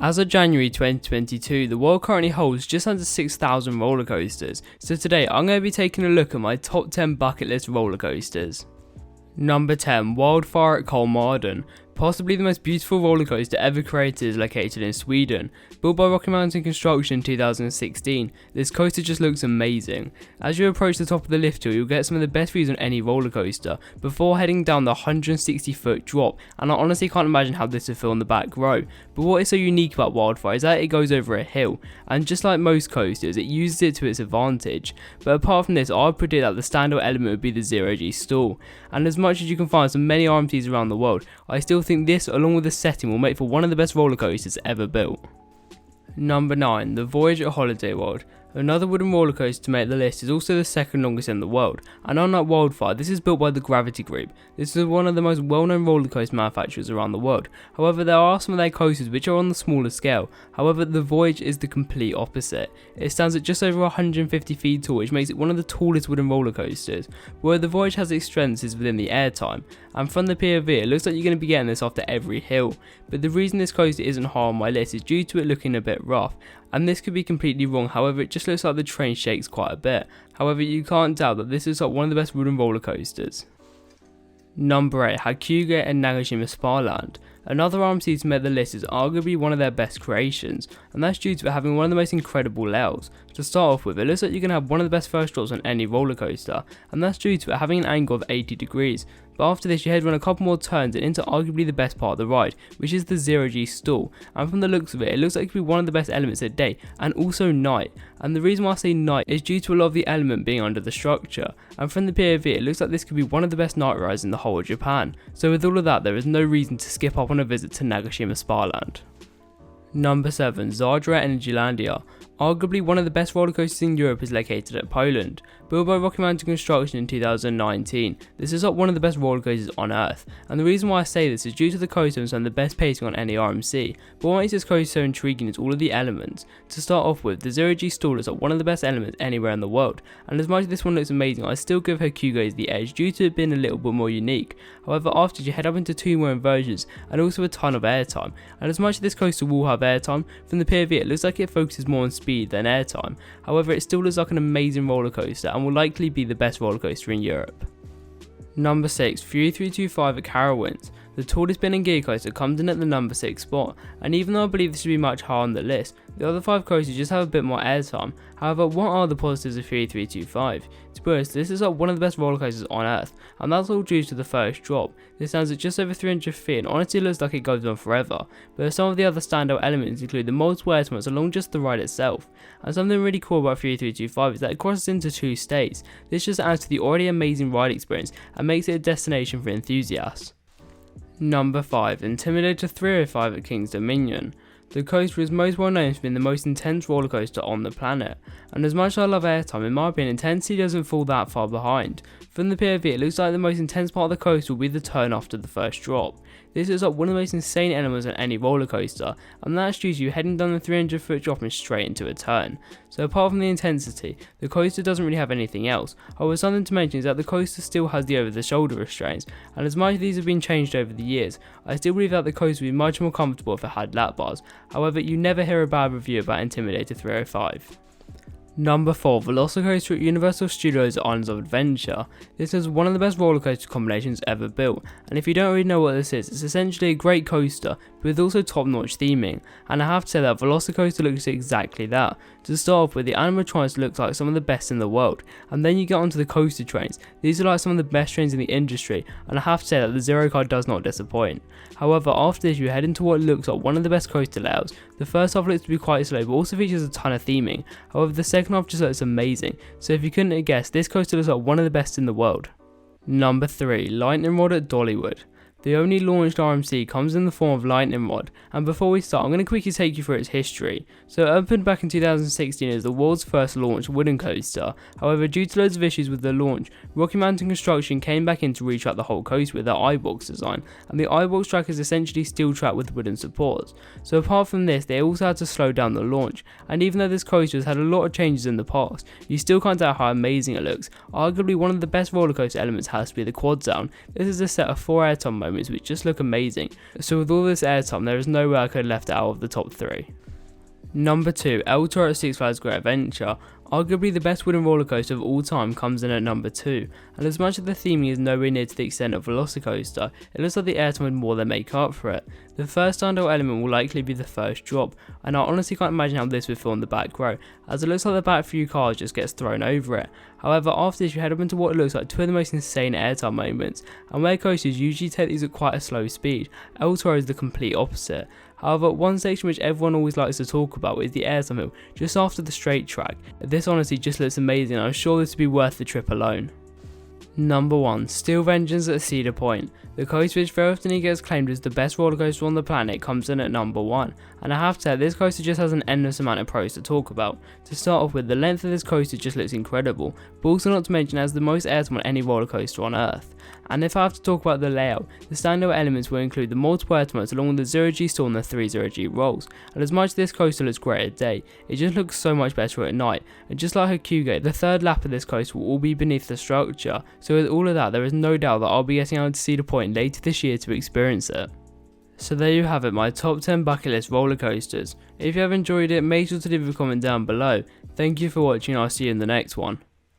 As of January 2022, the world currently holds just under 6,000 roller coasters, so today I'm going to be taking a look at my top 10 bucket list roller coasters. Number 10, Wildfire at Kolmården. Possibly the most beautiful roller coaster ever created is located in Sweden. Built by Rocky Mountain Construction in 2016, this coaster just looks amazing. As you approach the top of the lift hill, you'll get some of the best views on any roller coaster before heading down the 160-foot drop, and I honestly can't imagine how this would feel in the back row. But what is so unique about Wildfire is that it goes over a hill, and just like most coasters, it uses it to its advantage. But apart from this, I would predict that the standout element would be the zero-G stall, and as much as you can find so many RMCs around the world, I still think this, along with the setting, will make for one of the best roller coasters ever built. Number 9, the Voyage at Holiday World. Another wooden roller coaster to make the list is also the second longest in the world, and unlike Wildfire, this is built by the Gravity Group. This is one of the most well-known roller coaster manufacturers around the world. However, there are some of their coasters which are on the smaller scale. However, the Voyage is the complete opposite. It stands at just over 150 feet tall, which makes it one of the tallest wooden roller coasters. Where the Voyage has its strengths is within the airtime, and from the POV it looks like you're going to be getting this after every hill. But the reason this coaster isn't high on my list is due to it looking a bit rough, and this could be completely wrong. However, it just looks like the train shakes quite a bit. However, you can't doubt that this is like one of the best wooden roller coasters. Number 8, Hakuga and Nagashima Sparland. Another RMC to make the list is arguably one of their best creations, and that's due to it having one of the most incredible layouts. To start off with, it looks like you're going to have one of the best first drops on any roller coaster, and that's due to it having an angle of 80 degrees. But after this, you head run a couple more turns and into arguably the best part of the ride, which is the zero-G stall. And from the looks of it, it looks like it could be one of the best elements at day, and also night. And the reason why I say night is due to a lot of the element being under the structure. And from the POV, it looks like this could be one of the best night rides in the whole of Japan. So with all of that, there is no reason to skip up on a visit to Nagashima Sparland. Number 7, Zadra Energylandia. Arguably one of the best roller coasters in Europe is located at Poland. Built by Rocky Mountain Construction in 2019, this is one of the best roller coasters on earth, and the reason why I say this is due to the coaster and some of the best pacing on any RMC. But what makes this coaster so intriguing is all of the elements. To start off with, the zero-G stall is one of the best elements anywhere in the world, and as much as this one looks amazing, I still give Hakuga the edge due to it being a little bit more unique. However, after you head up into 2 more inversions and also a ton of airtime, and as much as this coaster will have airtime, from the POV it looks like it focuses more on speed than airtime. However, it still looks like an amazing roller coaster and will likely be the best roller coaster in Europe. Number 6, Fury 325 at Carowinds. The tallest bin and gear coaster comes in at the number 6 spot, and even though I believe this should be much higher on the list, the other 5 coasters just have a bit more airtime. However, what are the positives of Fury 325? To be honest, this is one of the best roller coasters on earth, and that's all due to the first drop. This stands at just over 300 feet and honestly looks like it goes on forever, but some of the other standout elements include the multiple airtimes along just the ride itself. And something really cool about Fury 325 is that it crosses into 2 states. This just adds to the already amazing ride experience and makes it a destination for enthusiasts. Number 5, Intimidator 305 at King's Dominion. The coaster is most well known for being the most intense roller coaster on the planet, and as much as I love airtime, in my opinion intensity doesn't fall that far behind. From the POV it looks like the most intense part of the coaster will be the turn after the first drop. This is one of the most insane elements on any roller coaster, and that's due to you heading down the 300-foot drop and straight into a turn. So apart from the intensity, the coaster doesn't really have anything else. However, something to mention is that the coaster still has the over-the-shoulder restraints, and as much as these have been changed over the years, I still believe that the coaster would be much more comfortable if it had lap bars. However, you never hear a bad review about Intimidator 305. Number 4, Velocicoaster at Universal Studios Islands of Adventure. This is one of the best roller coaster combinations ever built, and if you don't really know what this is, it's essentially a great coaster but with also top-notch theming, and I have to say that Velocicoaster looks exactly that. To start off with, the animatronics look like some of the best in the world, and then you get onto the coaster trains. These are like some of the best trains in the industry, and I have to say that the Zero car does not disappoint. However, after this you head into what looks like one of the best coaster layouts. The first half looks to be quite slow but also features a ton of theming. However, the second half just looks amazing, so if you couldn't have guessed, this coaster looks like one of the best in the world. Number 3, Lightning Rod at Dollywood. The only launched RMC comes in the form of Lightning Rod, and before we start I'm going to quickly take you through its history. So it opened back in 2016 as the world's first launched wooden coaster. However, due to loads of issues with the launch, Rocky Mountain Construction came back in to retrack the whole coaster with their iBox design, and the iBox track is essentially steel track with wooden supports. So apart from this, they also had to slow down the launch, and even though this coaster has had a lot of changes in the past, you still can't doubt how amazing it looks. Arguably one of the best roller coaster elements has to be the quad down. This is a set of 4 airtime moments moments which just look amazing, so with all this airtime there is no way I could have left it out of the top 3. Number 2, El Toro at Six Flags Great Adventure. Arguably the best wooden roller coaster of all time comes in at number 2, and as much as the theming is nowhere near to the extent of Velocicoaster, it looks like the airtime would more than make up for it. The first standout element will likely be the first drop, and I honestly can't imagine how this would feel in the back row, as it looks like the back few cars just gets thrown over it. However, after this you head up into what looks like two of the most insane airtime moments, and where coasters usually take these at quite a slow speed, El Toro is the complete opposite. However, one section which everyone always likes to talk about is the airtime hill just after the straight track. This honestly just looks amazing, and I'm sure this would be worth the trip alone. Number 1, Steel Vengeance at Cedar Point. The coaster which very often gets claimed as the best roller coaster on the planet comes in at number 1, and I have to say this coaster just has an endless amount of pros to talk about. To start off with, the length of this coaster just looks incredible, but also not to mention it has the most airtime on any roller coaster on earth. And if I have to talk about the layout, the standout elements will include the multiple air modes along with the 0G stall and the 3 0G rolls, and as much as this coaster looks great at day, it just looks so much better at night, and just like Hakuga, the third lap of this coaster will all be beneath the structure, so with all of that there is no doubt that I'll be getting out to Cedar Point later this year to experience it. So there you have it, my top 10 bucket list roller coasters. If you have enjoyed it, make sure to leave a comment down below. Thank you for watching, I'll see you in the next one.